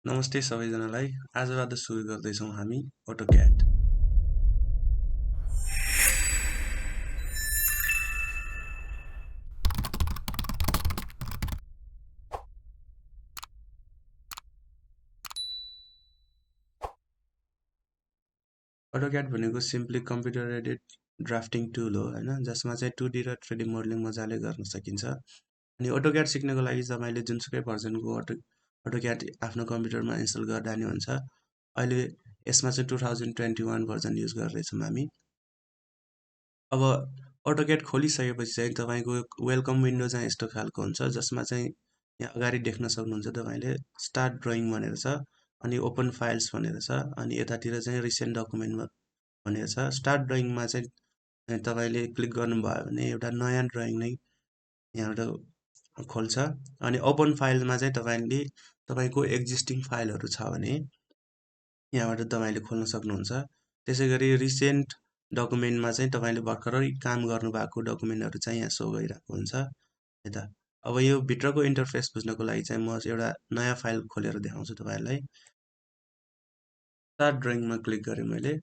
नमस्ते सबैजनालाई। आजबाट सुरु गर्दैछौँ हामी AutoCAD। AutoCAD भनेको simply computer added drafting tool हो हैन, जसमा चाहिँ 2D र 3D मोडलिङ मजाले गर्न सकिन्छ। अनि AutoCAD सिक्नको लागि तपाईले जुनसुकै भर्जनको AutoCAD आफ्नो कम्प्युटरमा इन्स्टल गर्दा नि हुन्छ। अहिले यसमा चाहिँ 2021 भर्जन युज गर्दैछौँ हामी। अब AutoCAD खोलिसकेपछि चाहिँ तपाईको वेलकम विन्डो चाहिँ यस्तो खालको हुन्छ, जसमा चाहिँ यहाँ अगाडि देख्न सक्नुहुन्छ तपाईले स्टार्ट ड्रइङ भनेर छ, अनि ओपन फाइल्स भनेर छ, अनि यतातिर चाहिँ रिसेन्ट डकुमेन्ट भनेर छ। स्टार्ट ड्रइङमा चाहिँ तपाईले क्लिक गर्नुभयो भने एउटा नयाँ ड्रइङ नै यहाँबाट खोल्छ। अनि ओपन फाइलमा चाहिँ तपाईले तपाईको एक्जिस्टिङ फाइलहरु छ भने यहाँबाट तपाईले खोल्न सक्नुहुन्छ। त्यसैगरी रिसेन्ट डकुमेन्टमा चाहिँ तपाईले भर्खरै काम गर्नुभएको डकुमेन्टहरु चाहिँ यहाँ शो गरिरहेको हुन्छ है त। अब यो भित्रको इन्टरफेस बुझ्नको लागि चाहिँ म एउटा नयाँ फाइल खोलेर देखाउँछु तपाईहरुलाई। स्टार्ट ड्रइङमा क्लिक गरे मैले।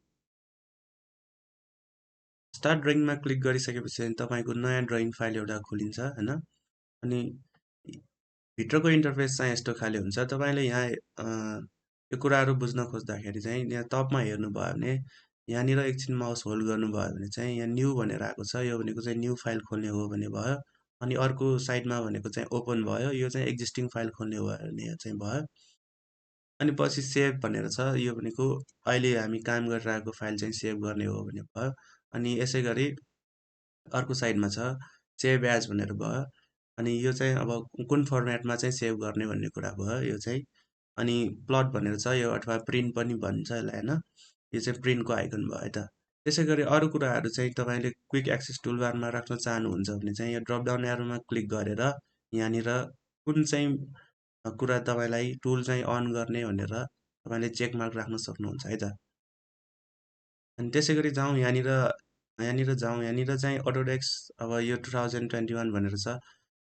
स्टार्ट ड्रइङमा क्लिक गरिसकेपछि चाहिँ तपाईको नयाँ ड्रइङ फाइल एउटा खोलिन्छ हैन। अनि भित्रको इन्टरफेस चाहिँ यस्तो खाले हुन्छ। तपाईले यहाँ यो कुराहरु बुझ्न खोज्दाखेरि चाहिँ यहाँ टपमा हेर्नुभयो भने यहाँनिर एकछिन माउस होल्ड गर्नुभयो भने चाहिँ यहाँ न्यू भनेर आएको छ। यो भनेको चाहिँ न्यू फाइल खोल्ने हो भन्ने भयो। अनि अर्को साइडमा भनेको चाहिँ ओपन भयो। यो चाहिँ एक्जिस्टिङ फाइल खोल्ने हो भन्ने चाहिँ भयो। अनि पछि सेभ भनेर छ। यो भनेको अहिले हामी काम गरिरहेको फाइल चाहिँ सेभ गर्ने हो भन्ने भयो। अनि यसैगरी अर्को साइडमा छ सेभ एज भनेर भयो। अनि यो चाहिँ अब कुन फर्मेटमा चाहिँ सेभ गर्ने भन्ने कुरा भयो यो चाहिँ। अनि प्लट भनेर छ, यो अथवा प्रिन्ट पनि भन्छ यसलाई हैन। यो चाहिँ प्रिन्टको आइकन भयो है त। त्यसैगरी अरु कुराहरु चाहिँ तपाईले क्विक एक्सेस टुलबारमा राख्न चाहनुहुन्छ भने चाहिँ यो ड्रप डाउन एरोमा क्लिक गरेर यहाँनिर कुन चाहिँ कुरा तपाईलाई टुल चाहिँ अन गर्ने भनेर तपाईले चेक मार्क राख्न सक्नुहुन्छ है त। अनि त्यसैगरी जाउँ यहाँनिर चाहिँ अटोडेस्क अब यो 2021 भनेर छ।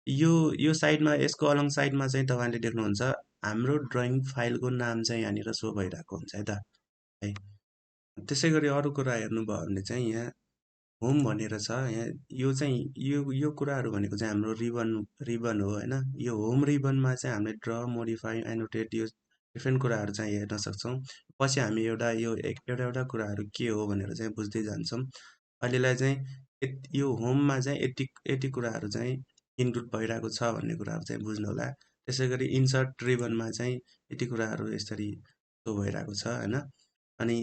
यो साइडमा यसको अलङ साइडमा चाहिँ तपाईले देख्नुहुन्छ हाम्रो ड्रइङ फाइलको नाम चाहिँ यहाँनिर शो भइरहेको हुन्छ है त है। त्यसैगरी अरु कुरा हेर्नुभयो भने चाहिँ यहाँ होम भनेर छ। यहाँ यो चाहिँ यो कुराहरु भनेको चाहिँ हाम्रो रिबन हो हैन। यो होम रिबनमा चाहिँ हामीले ड्र, मोडिफाई, एनोटेट यो डिफ्रेन्ट कुराहरु चाहिँ हेर्न सक्छौं। पछि हामी यो एउटा कुराहरु के हो भनेर चाहिँ बुझ्दै जान्छौं। अहिलेलाई चाहिँ यो होममा चाहिँ यति कुराहरु चाहिँ इन्क्लुड भइरहेको छ भन्ने कुराहरु चाहिँ बुझ्नु होला। त्यसैगरी इन्सर्ट रिबनमा चाहिँ यति कुराहरु यसरी शो भइरहेको छ हैन। अनि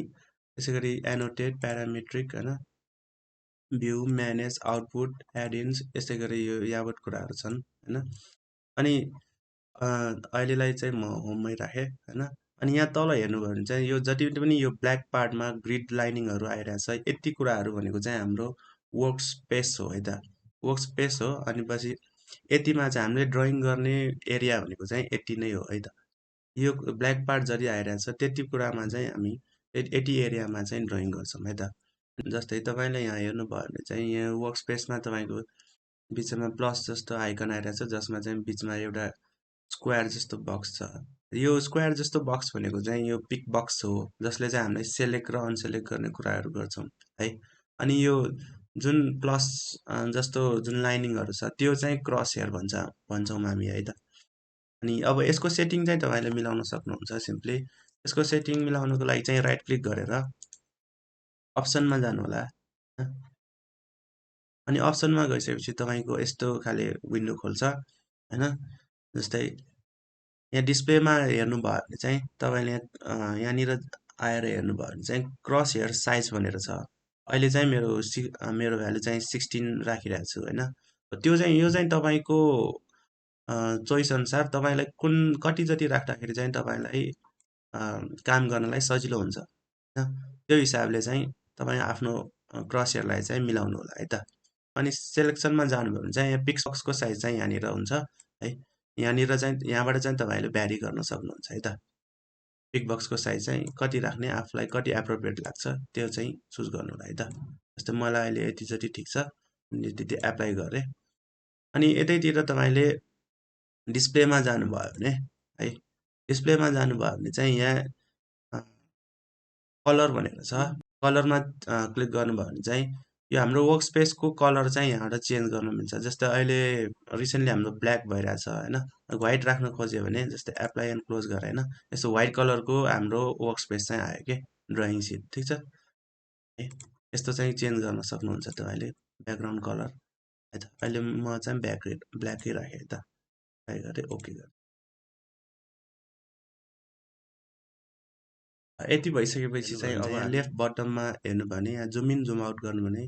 त्यसैगरी एनोटेट, प्यारामेट्रिक हैन, भ्यू, म्यानेज, आउटपुट, एड-इन्स यसैगरी यो यावत कुराहरु छन् हैन। अनि अहिलेलाई चाहिँ म होममै राखे हैन। अनि यहाँ तल हेर्नुभयो भने चाहिँ यो जति पनि यो ब्ल्याक पार्टमा ग्रिड लाइनिङहरु आइरहेछ, यति कुराहरु भनेको चाहिँ हाम्रो वर्क स्पेस हो है त। वर्क स्पेस हो। अनि पछि यतिमा चाहिँ हामीले ड्रइङ गर्ने एरिया भनेको चाहिँ यति नै हो है त। यो ब्ल्याक पार्ट जति आइरहेछ त्यति कुरामा चाहिँ हामी यति एरियामा चाहिँ ड्रइङ गर्छौं है त। जस्तै तपाईले यहाँ हेर्नुभयो भने चाहिँ यहाँ वर्क स्पेसमा तपाईको बीचमा प्लस जस्तो आइकन आइरहेछ, जसमा चाहिँ बीचमा एउटा स्क्वायर जस्तो बक्स छ। यो स्क्वायर जस्तो बक्स भनेको चाहिँ यो पिक बक्स हो, जसले चाहिँ हामीले सेलेक्ट र अनसेलेक्ट गर्ने कुराहरु गर्छौं है। अनि यो जुन प्लस जस्तो जुन लाइनिङहरु छ त्यो चाहिँ क्रस हेयर भन्छौं हामी है त। अनि अब यसको सेटिङ चाहिँ तपाईले मिलाउन सक्नुहुन्छ सिम्पली। यसको सेटिङ मिलाउनको लागि चाहिँ राइट क्लिक गरेर अप्सनमा जानु होला। अनि अप्सनमा गइसकेपछि तपाईको यस्तो खाले विन्डो खोल्छ हैन। जस्तै यहाँ डिस्प्लेमा हेर्नुभयो भने चाहिँ तपाईले यहाँनिर आएर हेर्नुभयो भने चाहिँ क्रस हेयर साइज भनेर छ। अहिले चाहिँ मेरो भ्यालु चाहिँ 16 राखिरहेको छु हैन। त्यो चाहिँ यो चाहिँ तपाईको चोइस अनुसार तपाईलाई कति जति राख्दाखेरि चाहिँ तपाईलाई काम गर्नलाई सजिलो हुन्छ हैन। त्यो हिसाबले चाहिँ तपाई आफ्नो क्रस हेयरलाई चाहिँ मिलाउनु होला है त। अनि सेलेक्सनमा जानुभयो भने चाहिँ यहाँ पिक्सबक्सको साइज चाहिँ यहाँनिर हुन्छ है। यहाँनिर चाहिँ यहाँबाट चाहिँ तपाईले भ्यारी गर्न सक्नुहुन्छ है त। पिक बक्सको साइज चाहिँ कति राख्ने, आफूलाई कति एप्रोप्रिएट लाग्छ त्यो चाहिँ चुज गर्नु होला है त। जस्तै मलाई अहिले यति जति ठिक छ, त्यति एप्लाई गरे। अनि यतैतिर तपाईले डिस्प्लेमा जानुभयो भने है, डिस्प्लेमा जानुभयो भने चाहिँ यहाँ कलर भनेर छ। कलरमा क्लिक गर्नुभयो भने चाहिँ यो हाम्रो वर्क स्पेसको कलर चाहिँ यहाँबाट चेन्ज गर्न मिल्छ। जस्तै अहिले रिसेन्टली हाम्रो ब्ल्याक भइरहेछ होइन, व्हाइट राख्न खोज्यो भने जस्तै एप्लाई एन्ड क्लोज गरेर होइन, यस्तो व्हाइट कलरको हाम्रो वर्क स्पेस चाहिँ आयो कि ड्रइङ सिट। ठिक छ है, यस्तो चाहिँ चेन्ज गर्न सक्नुहुन्छ तपाईँले ब्याकग्राउन्ड कलर है त। अहिले म चाहिँ ब्ल्याकै राखेँ है त, ट्राई गरेँ, ओके गरेँ। यति भइसकेपछि चाहिँ अब यहाँ लेफ्ट बटममा हेर्नु भने यहाँ जुम इन जुम आउट गर्नु भने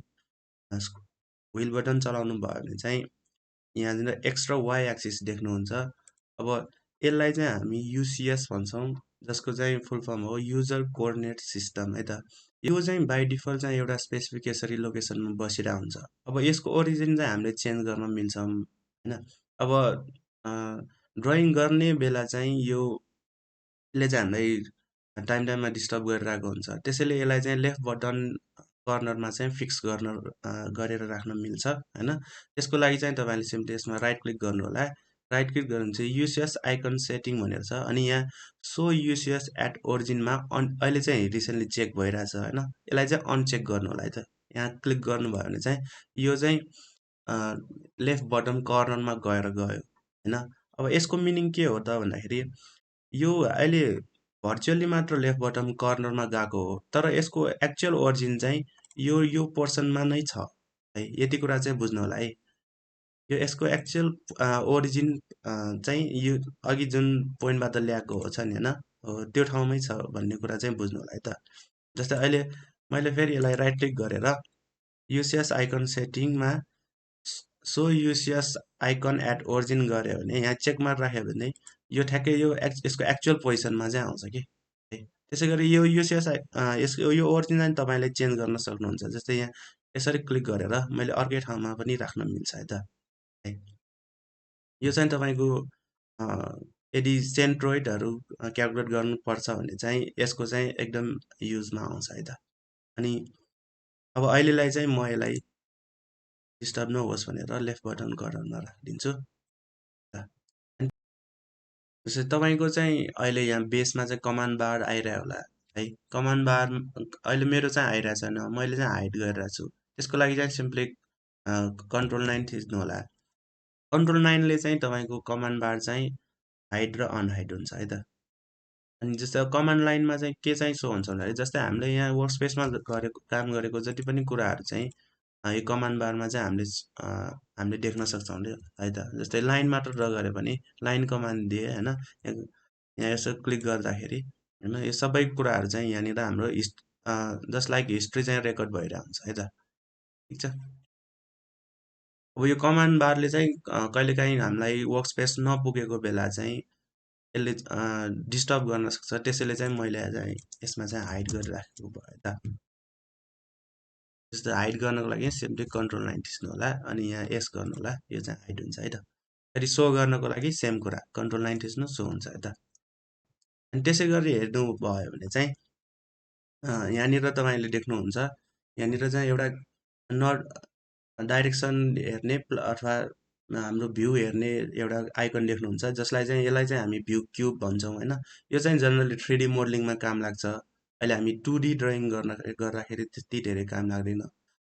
व्हिल बटन चलाउनु भयो भने चाहिँ यहाँनिर एक्स्ट्रा वाइ एक्सिस देख्नुहुन्छ। अब यसलाई चाहिँ हामी युसिएस भन्छौँ, जसको चाहिँ फुल फर्म हो युजर कोअर्डिनेट सिस्टम है त। यो चाहिँ बाई डिफल्ट चाहिँ एउटा स्पेसिफिक यसरी लोकेसनमा बसिरहेको हुन्छ। अब यसको ओरिजिन चाहिँ हामीले चेन्ज गर्न मिल्छ होइन। अब ड्रइङ गर्ने बेला चाहिँ यसले चाहिँ हामीलाई टाइममा डिस्टर्ब गरिरहेको हुन्छ। त्यसैले यसलाई चाहिँ लेफ्ट बटन कर्नरमा चाहिँ फिक्स गरेर राख्न मिल्छ होइन। त्यसको लागि चाहिँ तपाईँले सिम्पली यसमा राइट क्लिक गर्नु होला। राइट क्लिक गर्नु चाहिँ युसिएस आइकन सेटिङ भनेर छ, अनि यहाँ सो युसिएस एट ओरिजिनमा अहिले चाहिँ रिसेन्टली चेक भइरहेछ होइन, यसलाई चाहिँ अनचेक गर्नु होला है त। यहाँ क्लिक गर्नुभयो भने चाहिँ यो चाहिँ लेफ्ट बटम कर्नरमा गएर गयो होइन। अब यसको मिनिङ के हो त भन्दाखेरि यो अहिले भर्चुअली मात्र लेफ्ट बटम कर्नरमा गएको हो, तर यसको एक्चुअल ओरिजिन चाहिँ यो पोर्सनमा नै छ है। यति कुरा चाहिँ बुझ्नु होला है। यो यसको एक्चुअल ओरिजिन चाहिँ यो अघि जुन पोइन्टबाट ल्याएको हो छ नि होइन, त्यो ठाउँमै छ भन्ने कुरा चाहिँ बुझ्नु होला है त। जस्तै अहिले मैले फेरि यसलाई राइट क्लिक गरेर युसिएस आइकन सेटिङमा सो युसिएस आइकन एट ओरिजिन गऱ्यो भने यहाँ चेक मार्क राख्यो भने यो ठ्याक्कै यसको एक्चुअल पोजिसनमा चाहिँ आउँछ कि है। त्यसै गरी यो युसिएस यसको यो ओरिजिन चाहिँ तपाईँले चेन्ज गर्न सक्नुहुन्छ। जस्तै यहाँ यसरी क्लिक गरेर मैले अर्कै ठाउँमा पनि राख्न मिल्छ है त है। यो चाहिँ तपाईँको यदि सेन्ट्रोइडहरू क्यालकुलेट गर्नुपर्छ भने चाहिँ यसको चाहिँ एकदम युजमा आउँछ है त। अनि अब अहिलेलाई चाहिँ म यसलाई डिस्टर्ब नहोस् भनेर लेफ्ट बटन कर्नरमा राखिदिन्छु। जस्तै तपाईँको चाहिँ अहिले यहाँ बेसमा चाहिँ कमान्ड बार आइरहेको होला है। कमान्ड बार अहिले मेरो चाहिँ आइरहेको छैन, मैले चाहिँ हाइड गरिरहेको छु। त्यसको लागि चाहिँ सिम्पली कन्ट्रोल 9 थिच्नु होला। कन्ट्रोल 9ले चाहिँ तपाईँको कमान्ड बार चाहिँ हाइड र अनहाइड हुन्छ है त। अनि जस्तै कमान्ड लाइनमा चाहिँ के चाहिँ सो हुन्छ भन्दाखेरि जस्तै हामीले यहाँ वर्क स्पेसमा काम गरेको जति पनि कुराहरू चाहिँ यो कमान्ड बारमा चाहिँ हामीले देख्न सक्छौँ है त। जस्तै लाइन मात्र ड्र गऱ्यो भने लाइन कमान्ड दिए होइन, यहाँ यसो क्लिक गर्दाखेरि होइन यो सबै कुराहरू चाहिँ यहाँनिर हाम्रो जस्ट लाइक हिस्ट्री चाहिँ रेकर्ड भइरहेको हुन्छ है त। ठिक छ। अब यो कमान्ड बारले चाहिँ कहिलेकाहीँ हामीलाई वर्क स्पेस नपुगेको बेला चाहिँ यसले डिस्टर्ब गर्न सक्छ। त्यसैले चाहिँ मैले चाहिँ यसमा चाहिँ हाइड गरिराखेको भयो है त। जस्तो हाइड गर्नको लागि सिम्पली कन्ट्रोल 9 थिच्नु होला, अनि यहाँ एस गर्नु होला, यो चाहिँ हाइड हुन्छ है त। फेरि सो गर्नको लागि सेम कुरा कन्ट्रोल 9 थिच्नु सो हुन्छ है त। अनि त्यसै गरी हेर्नु भयो भने चाहिँ यहाँनिर तपाईँले देख्नुहुन्छ यहाँनिर चाहिँ एउटा डाइरेक्सन हेर्ने अथवा हाम्रो भ्यू हेर्ने एउटा आइकन देख्नुहुन्छ, जसलाई चाहिँ यसलाई चाहिँ हामी भ्यू क्युब भन्छौँ होइन। यो चाहिँ जनरली 3D मोडलिङमा काम लाग्छ। अहिले हामी 2D ड्रइङ गर्दाखेरि त्यति धेरै काम लाग्दैन।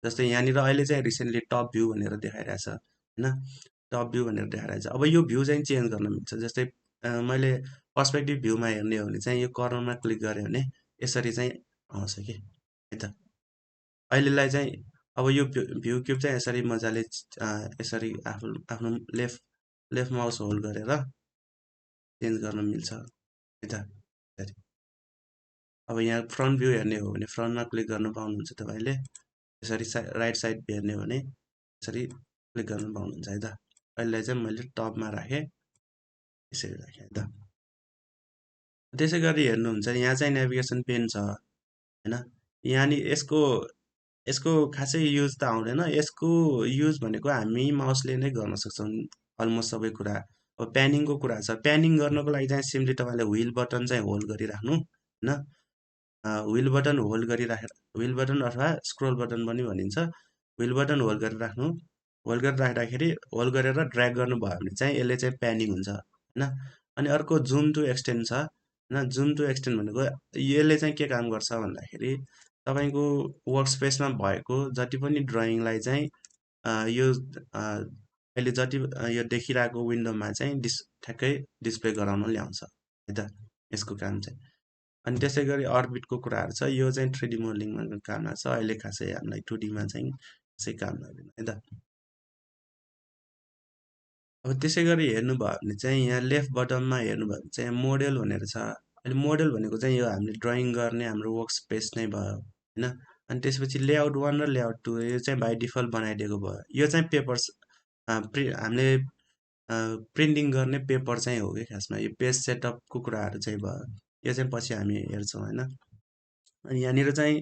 जस्तै यहाँनिर अहिले चाहिँ रिसेन्टली टप भ्यू भनेर देखाइरहेछ होइन, टप भ्यू भनेर देखाइरहेछ। अब यो भ्यू चाहिँ चेन्ज गर्न मिल्छ। जस्तै मैले पर्सपेक्टिभ भ्यूमा हेर्ने हो भने चाहिँ यो कर्नरमा क्लिक गरेँ भने यसरी चाहिँ आउँछ कि है त। अहिलेलाई चाहिँ अब यो भ्यू क्युब चाहिँ यसरी मजाले यसरी आफ्नो लेफ्ट माउस होल्ड गरेर चेन्ज गर्न मिल्छ है त। अब यहाँ फ्रन्ट भ्यू हेर्ने हो भने फ्रन्टमा क्लिक गर्न पाउनुहुन्छ तपाईँले। यसरी राइट साइड हेर्ने हो भने यसरी क्लिक गर्न पाउनुहुन्छ है त। अहिले चाहिँ मैले टपमा राखेँ, यसरी राखेँ है त। त्यसै गरी हेर्नुहुन्छ यहाँ चाहिँ नेभिगेसन पेन छ होइन। यहाँनिर यसको खासै युज त आउँदैन। यसको युज भनेको हामी माउसले नै गर्न सक्छौँ अलमोस्ट सबै कुरा। अब प्यानिङको कुरा छ, प्यानिङ गर्नको लागि चाहिँ सिम्पली तपाईँले व्हिल बटन चाहिँ होल्ड गरिराख्नु होइन। व्हिल बटन होल्ड गरिराखेर व्हिल बटन अथवा स्क्रोल बटन पनि भनिन्छ। व्हिल बटन होल्ड गरेर राख्नु, होल्ड गरेर राख्दाखेरि होल्ड गरेर ड्र्याग गर्नुभयो भने चाहिँ यसले चाहिँ प्यानिङ हुन्छ होइन। अनि अर्को जुम टु एक्सटेन्ड छ होइन। जुम टु एक्सटेन्ड भनेको यसले चाहिँ के काम गर्छ भन्दाखेरि तपाईँको वर्क स्पेसमा भएको जति पनि ड्रइङलाई चाहिँ यो अहिले जति यो देखिरहेको विन्डोमा चाहिँ ठ्याक्कै डिस्प्ले गराउन ल्याउँछ है त यसको काम चाहिँ। अनि त्यसै गरी अर्बिटको कुराहरू छ, यो चाहिँ 3D मोडलिङमा काम लाग्छ, अहिले खासै हामीलाई 2Dमा चाहिँ खासै काम लाग्दैन है त। अब त्यसै गरी हेर्नुभयो भने चाहिँ यहाँ लेफ्ट बटममा हेर्नुभयो भने चाहिँ मोडेल भनेर छ। अहिले मोडेल भनेको चाहिँ यो हामीले ड्रइङ गर्ने हाम्रो वर्क स्पेस नै भयो होइन। अनि त्यसपछि लेआउट 1 र लेआउट 2 यो चाहिँ बाई डिफल्ट बनाइदिएको भयो। यो चाहिँ पेपर्स हामीले प्रिन्टिङ गर्ने पेपर चाहिँ हो कि खासमा, यो पेज सेटअपको कुराहरू चाहिँ भयो। यो चाहिँ पछि हामी हेर्छौँ होइन। अनि यहाँनिर चाहिँ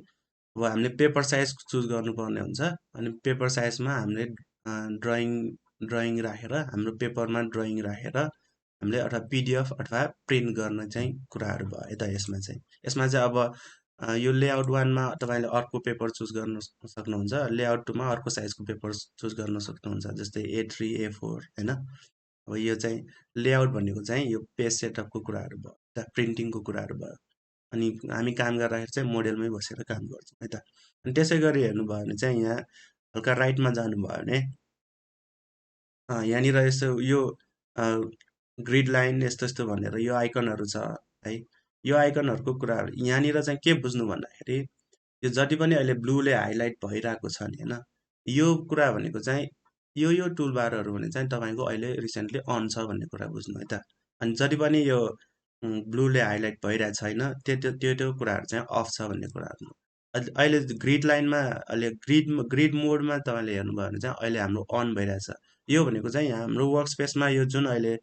अब हामीले पेपर साइज चुज गर्नुपर्ने हुन्छ। अनि पेपर साइजमा हामीले ड्रइङ ड्रइङ राखेर हाम्रो पेपरमा ड्रइङ राखेर हामीले अथवा पिडिएफ अथवा प्रिन्ट गर्न चाहिँ कुराहरू भयो है त। यसमा चाहिँ अब यो लेआउट 1मा तपाईँले अर्को पेपर चुज गर्न सक्नुहुन्छ, लेआउट 2मा अर्को साइजको पेपर चुज गर्न सक्नुहुन्छ, जस्तै A3 A4 होइन। अब यो चाहिँ लेआउट भनेको चाहिँ यो पेज सेटअपको कुराहरू भयो, प्रिन्टिङको कुराहरू भयो। अनि हामी काम गर्दाखेरि चाहिँ मोडेलमै बसेर काम गर्छौँ है त। अनि त्यसै गरी हेर्नुभयो भने चाहिँ यहाँ हल्का राइटमा जानुभयो भने यहाँनिर यसो यो ग्रिड लाइन यस्तो यस्तो भनेर यो आइकनहरू छ है। यो आइकनहरूको कुराहरू यहाँनिर चाहिँ के बुझ्नु भन्दाखेरि यो जति पनि अहिले ब्लूले हाइलाइट भइरहेको छ नि होइन, यो कुरा भनेको चाहिँ यो टुलबारहरू भने चाहिँ तपाईँको अहिले रिसेन्टली अन छ भन्ने कुरा बुझ्नु है त। अनि जति पनि यो ब्लूले हाइलाइट भइरहेको छैन त्यो कुराहरू चाहिँ अफ छ भन्ने कुराहरू। अहिले ग्रिड लाइनमा अहिले ग्रिड मोडमा तपाईँले हेर्नुभयो भने चाहिँ अहिले हाम्रो अन भइरहेछ। यो भनेको चाहिँ हाम्रो वर्क स्पेसमा यो जुन अहिले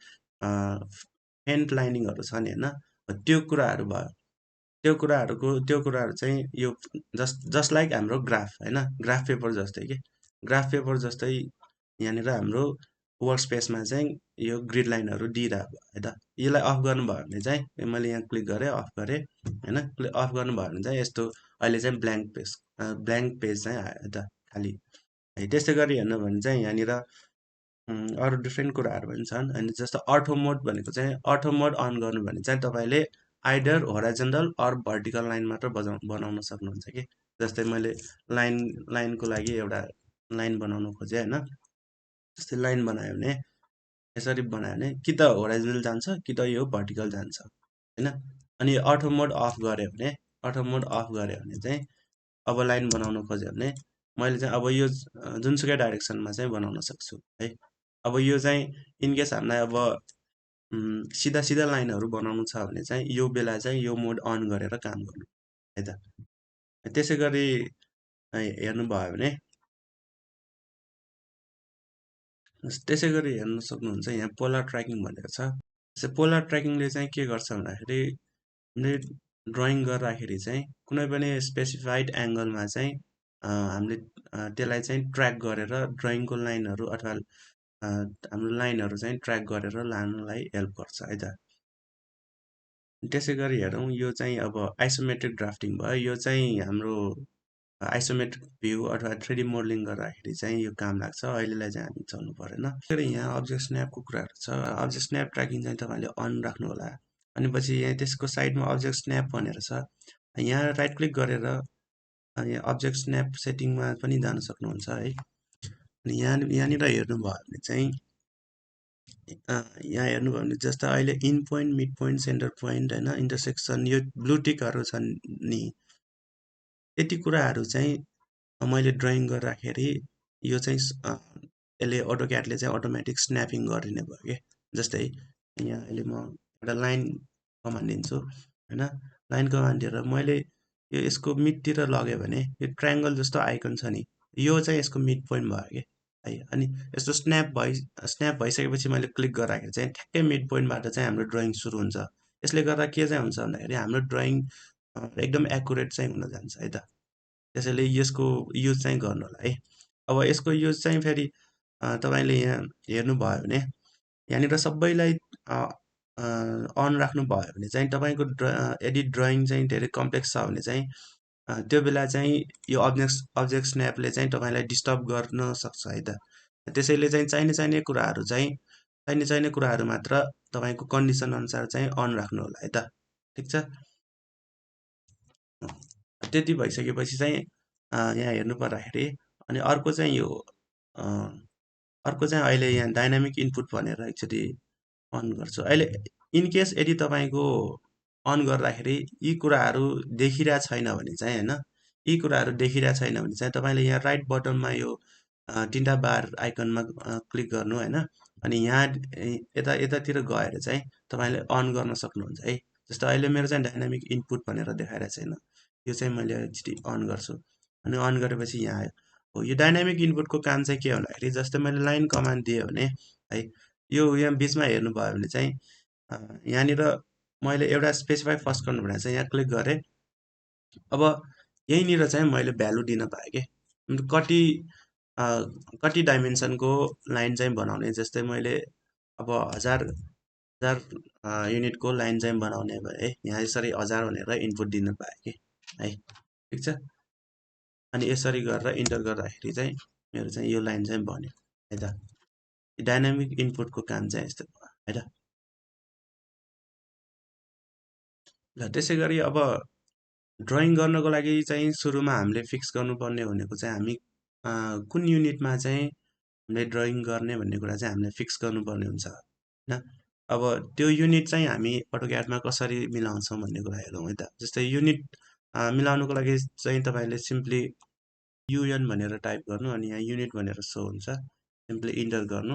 फेन्ट लाइनिङहरू छ नि होइन, त्यो कुराहरू भयो। त्यो कुराहरू चाहिँ यो जस्ट लाइक हाम्रो ग्राफ होइन, ग्राफ पेपर जस्तै कि ग्राफ पेपर जस्तै यहाँनिर हाम्रो वर्क स्पेसमा चाहिँ यो ग्रिड लाइनहरू दिइरहेको है त। यसलाई अफ गर्नुभयो भने चाहिँ मैले यहाँ क्लिक गरेँ अफ गरेँ होइन, अफ गर्नुभयो भने चाहिँ यस्तो अहिले चाहिँ ब्ल्याङ्क पेज चाहिँ आयो है त, खालि है। त्यसै गरी हेर्नु भने चाहिँ यहाँनिर अरू डिफ्रेन्ट कुराहरू पनि छन्। अनि जस्तो अटो मोड भनेको चाहिँ अटो मोड अन गर्नु भने चाहिँ तपाईँले आइदर होराइजन्टल अर भर्टिकल लाइन मात्र बनाउन सक्नुहुन्छ कि। जस्तै मैले लाइनको लागि एउटा लाइन बनाउन खोजेँ होइन, जस्तै लाइन बनायो भने यसरी बनायो भने कि त होराइजन्टल जान्छ कि त यो भर्टिकल जान्छ होइन। अनि अटो मोड अफ गऱ्यो भने चाहिँ अब लाइन बनाउन खोज्यो भने मैले चाहिँ अब यो जुनसुकै डाइरेक्सनमा चाहिँ बनाउन सक्छु है। अब यो चाहिँ इनकेस हामीलाई अब सिधा सिधा लाइनहरू बनाउनु छ भने चाहिँ यो बेला चाहिँ यो मोड अन गरेर काम गर्नु है त। त्यसै गरी हेर्नुभयो भने त्यसै गरी हेर्न सक्नुहुन्छ यहाँ पोलर ट्र्याकिङ भनेको छ। त्यसै पोलर ट्र्याकिङले चाहिँ के गर्छ भन्दाखेरि हामीले ड्रइङ गर्दाखेरि चाहिँ कुनै पनि स्पेसिफाइड एङ्गलमा चाहिँ हामीले त्यसलाई चाहिँ ट्र्याक गरेर ड्रइङको लाइनहरू अथवा हाम्रो लाइनहरू चाहिँ ट्र्याक गरेर लानलाई हेल्प गर्छ है त। त्यसै गरी हेरौँ यो चाहिँ अब आइसोमेट्रिक ड्राफ्टिङ भयो। यो चाहिँ हाम्रो आइसोमेट्रिक भ्यू अथवा 3D मोडलिङ गर्दाखेरि चाहिँ यो काम लाग्छ, अहिलेलाई चाहिँ हामी चल्नु परेन। फेरि यहाँ अब्जेक्ट स्न्यापको कुराहरू छ। अब्जेक्ट स्न्याप ट्र्याकिङ चाहिँ तपाईँले अन राख्नु होला। अनि पछि यहाँ त्यसको साइडमा अब्जेक्ट स्न्याप भनेर छ, यहाँ राइट क्लिक गरेर यहाँ अब्जेक्ट स्न्याप सेटिङमा पनि जान सक्नुहुन्छ है। अनि यहाँनिर हेर्नुभयो भने चाहिँ यहाँ हेर्नुभयो भने जस्तो अहिले in point, mid point, centre point होइन, इन्टरसेक्सन यो ब्लु टिकहरू छन् नि, यति कुराहरू चाहिँ मैले ड्रइङ गर्दाखेरि यो चाहिँ यसले अटोक्याडले चाहिँ अटोमेटिक स्न्यापिङ गरिने भयो कि। जस्तै यहाँ अहिले म एउटा लाइन कमान्ड दिन्छु होइन, लाइन कमान्ड दिएर मैले यो यसको मिडतिर लगेँ भने यो ट्रायङ्गल जस्तो आइकन छ नि, यो चाहिँ यसको मिड पोइन्ट भयो कि है। अनि यस्तो स्न्याप भइसकेपछि मैले क्लिक गर्दाखेरि चाहिँ ठ्याक्कै मिड पोइन्टबाट चाहिँ हाम्रो ड्रइङ सुरु हुन्छ। यसले गर्दा के चाहिँ हुन्छ भन्दाखेरि हाम्रो ड्रइङ एकदम एकुरेट चाहिँ हुन जान्छ है त। त्यसैले यसको युज चाहिँ गर्नु होला है। अब यसको युज चाहिँ फेरि तपाईँले यहाँ हेर्नुभयो भने यहाँनिर सबैलाई अन राख्नुभयो भने चाहिँ तपाईँको यदि ड्रइङ चाहिँ धेरै कम्प्लेक्स छ भने चाहिँ त्यो बेला चाहिँ यो अब्जेक्ट स्न्यापले चाहिँ तपाईँलाई डिस्टर्ब गर्न सक्छ है त। त्यसैले चाहिँ चाहिने कुराहरू मात्र तपाईँको कन्डिसन अनुसार चाहिँ अन राख्नु होला है त। ठिक छ। त्यति भइसकेपछि चाहिँ यहाँ हेर्नु पर्दाखेरि अनि अर्को चाहिँ यो अर्को चाहिँ अहिले यहाँ डाइनामिक इनपुट भनेर एकचोटि अन गर्छु। अहिले इनकेस यदि तपाईँको अन गर्दाखेरि यी कुराहरू देखिरहेको छैन भने चाहिँ होइन, यी कुराहरू देखिरहेको छैन भने चाहिँ तपाईँले यहाँ राइट बटनमा यो तिनवटा बार आइकनमा क्लिक गर्नु होइन, अनि यहाँ यतातिर गएर चाहिँ तपाईँले अन गर्न सक्नुहुन्छ है। जस्तो अहिले मेरो चाहिँ डाइनामिक इनपुट भनेर देखाइरहेको छैन, यो चाहिँ मैले एकचोटि अन गर्छु अनि अन गरेपछि यहाँ आयो। हो, यो डाइनामिक इनपुटको काम चाहिँ के भन्दाखेरि जस्तै मैले लाइन कमान्ड दिएँ भने है, यो यहाँ बिचमा हेर्नुभयो भने चाहिँ यहाँनिर मैले एउटा स्पेसिफाई फर्स्ट गर्नु भनेर चाहिँ यहाँ क्लिक गरेँ। अब यहीँनिर चाहिँ मैले भ्यालु दिन पाएँ कि कति डाइमेन्सनको लाइन चाहिँ बनाउने, जस्तै मैले अब हजार युनिटको लाइन चाहिँ बनाउने भए यहाँ यसरी 1000 भनेर इनपुट दिन पाएँ कि है। ठिक छ। अनि यसरी गरेर इन्टर गर्दाखेरि चाहिँ मेरो चाहिँ यो लाइन चाहिँ बन्यो है त। डाइनामिक इनपुटको काम चाहिँ यस्तो भयो है त। ल त्यसै गरी अब ड्रइङ गर्नको लागि चाहिँ सुरुमा हामीले फिक्स गर्नुपर्ने भनेको चाहिँ हामी कुन युनिटमा चाहिँ हामीले ड्रइङ गर्ने भन्ने कुरा चाहिँ हामीले फिक्स गर्नुपर्ने हुन्छ होइन। अब त्यो युनिट चाहिँ हामी AutoCAD-मा कसरी मिलाउँछौँ भन्ने कुरा हेरौँ है त। जस्तै युनिट मिलाउनुको लागि चाहिँ तपाईँले सिम्पली युएन भनेर टाइप गर्नु अनि यहाँ युनिट भनेर सो हुन्छ, सिम्पली इन्टर गर्नु।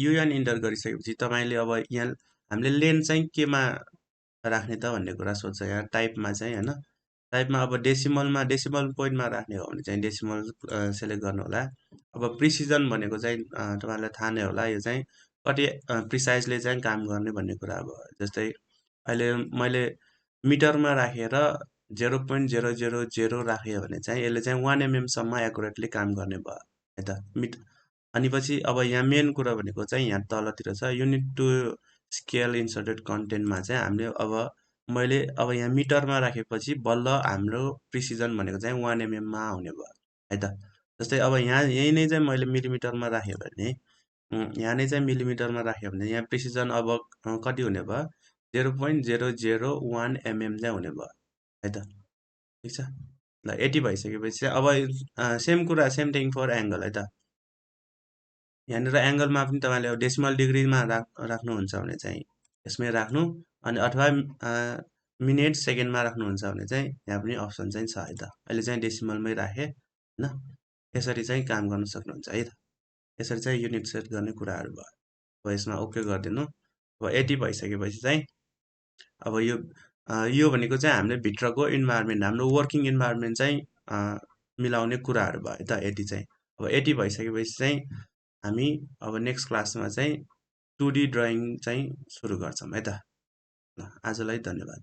युएन इन्टर गरिसकेपछि तपाईँले अब यहाँ हामीले लेन चाहिँ केमा राख्ने त भन्ने कुरा सोध्छ यहाँ टाइपमा चाहिँ होइन। टाइपमा अब डेसिमल पोइन्टमा राख्ने हो भने चाहिँ डेसिमल सेलेक्ट गर्नु होला। अब प्रिसिजन भनेको चाहिँ तपाईँलाई थाहा नै होला, यो चाहिँ कति प्रिसाइजले चाहिँ काम गर्ने भन्ने कुरा अब जस्तै अहिले मैले मिटरमा राखेर 0.000 राख्यो भने चाहिँ यसले चाहिँ 1 mm सम्म एकुरेटली काम गर्ने भयो है त। अनि पछि अब यहाँ मेन कुरा भनेको चाहिँ यहाँ तलतिर छ युनिट टु स्केल इन्सर्टेड कन्टेन्टमा चाहिँ हामीले मैले अब यहाँ मिटरमा राखेपछि बल्ल हाम्रो प्रिसिजन भनेको चाहिँ 1 mm मा आउने भयो है त। जस्तै अब यही नै चाहिँ मैले मिलिमिटरमा राख्यो भने यहाँ नै चाहिँ मिलिमिटरमा राख्यो भने यहाँ प्रिसिजन अब कति हुने भयो 0.001 mm चाहिँ हुने भयो है त। ठिक छ। ल 80 भइसकेपछि चाहिँ अब सेम थिङ फर एङ्गल है त। यहाँनिर एङ्गलमा पनि तपाईँले अब डेसिमल डिग्रीमा राख्नुहुन्छ भने चाहिँ यसमै राख्नु, अनि अथवा मिनेट सेकेन्डमा राख्नुहुन्छ भने चाहिँ यहाँ पनि अप्सन चाहिँ छ है त। अहिले चाहिँ डेसिमलमै राखेँ होइन। यसरी चाहिँ काम गर्न सक्नुहुन्छ है त। यसरी चाहिँ युनिट सेट गर्ने कुराहरू भयो। अब यसमा ओके गरिदिनु। अब 80 भइसकेपछि चाहिँ अब यो भनेको चाहिँ हामीले भित्रको इन्भाइरोमेन्ट हाम्रो वर्किङ इन्भाइरोमेन्ट चाहिँ मिलाउने कुराहरू भयो है त 80 चाहिँ। अब 80 भइसकेपछि चाहिँ हामी अब नेक्स्ट क्लासमा चाहिँ 2D ड्रइङ चाहिँ सुरु गर्छौँ है त। ल आजलाई धन्यवाद।